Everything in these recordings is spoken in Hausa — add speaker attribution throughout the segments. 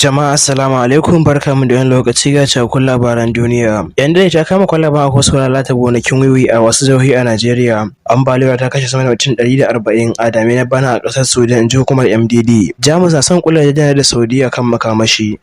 Speaker 1: Jama'a assalamu alaikum, barkamu da wani lokaci ga cikakkun labaran duniya. Yan dare ta kama kwalaba a wasu lalata gonakin wiwi a wasu jihohi a Najeriya. Ambaliyar ta kashe sama da mutum 140 a damina bana a ƙasar Sudan, in ji hukumar MDD. Jamus na son kula da Saudiya kan makamashi.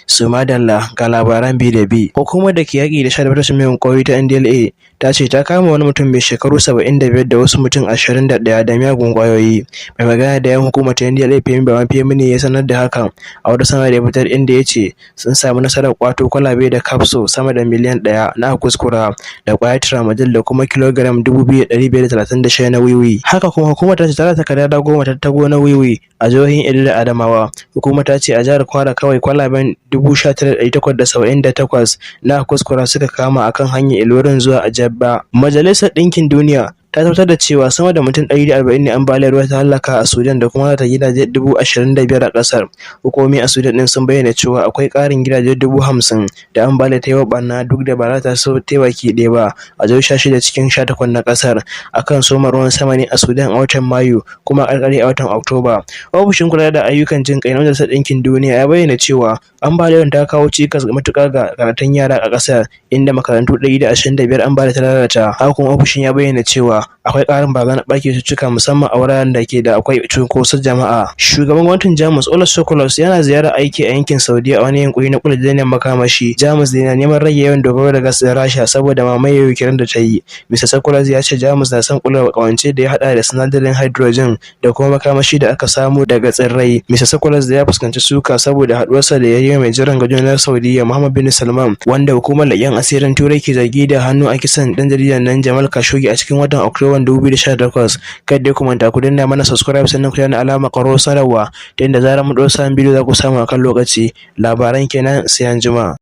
Speaker 1: Su madalla ga labaran bi da bi. Hukumar da ke yaƙi da sha da fatashin miyagun ƙwayoyi ta NDLEA ta ce ta kama wani mutum mai shekaru 75 da wasu mutum 21 da miyagun ƙwayoyi. Mai magana da yan hukumar ta NDLEA Femi Babafemi ne ya sanar da hakan a wata sanarwa da ya fitar, inda ya ce sun samu nasarar ƙwato kwalabe da kapso sama da miliyan 1 na kuskura da ƙwayar tramadol da kuma kilogiram 2,536 na wiwi. Haka kuma hukumar ta ce tana takarda 10 tago na wiwi a jihohin Edo da Adamawa. Hukumar ta ce a jihar Kwara kawai kwalaben 19,878 na kuskura suka kama akan hanyar Ilorin zuwa Ajabba. Majalisar Ɗinkin Duniya ta tabbatar da cewa sama da mutum 140 ne ambaliyar ruwa ta halaka a Sudan da kuma ta gidaje 25,000 a ƙasar. Hukumomi a Sudan ɗin sun bayyana cewa akwai ƙarin gidaje 50,000 da ambaliyar ta yi wa ɓarna, duk da ba za ta so ta baki ɗaya ba a jihohi 16 cikin 18 na ƙasar. Akan soma ruwan sama ne a Sudan a watan Mayu kuma a ƙarƙare a watan Oktoba. Ofishin kula da ayyukan jin ƙai na Majalisar Ɗinkin Duniya ya bayyana cewa ambaliyar ta kawo cikas matuƙa ga karatun yara a ƙasar, inda makarantu 125 ambaliyar ta lalata. Haka kuma ofishin ya bayyana cewa akwai ƙarin barazanar ɓarke cututtuka musamman a wuraren da ke da akwai cunkoson jama'a. Shugaban gwamnatin Jamus Olaf Scholz yana ziyarar aiki a yankin Saudiya a wani yunkuri na kula da makamashi. Jamus na neman rage yawan dogaro da gas da Rasha saboda mamaye Ukraine da ta yi. Mr. Scholz ya ce Jamus na son kula da ƙawance da ya haɗa da sinadarin hydrogen da kuma makamashi da aka samu daga tsirrai. Mr. Scholz da ya fuskanci suka saboda haɗuwarsa da yayi mai jiran gado na Saudiya Mohammed bin Salman, wanda hukumar leƙen asirin Turai ke zargi da hannu a kisan ɗan jaridan nan Jamal Khashoggi a cikin watan Oktoba 2018. Kada ku manta ku danna mana subscribe sannan ku yana alama ƙaro sanarwa ta yadda zarar mu ɗora sabon bidiyo za ku samu a kan lokaci. Labaran kenan sai anjima.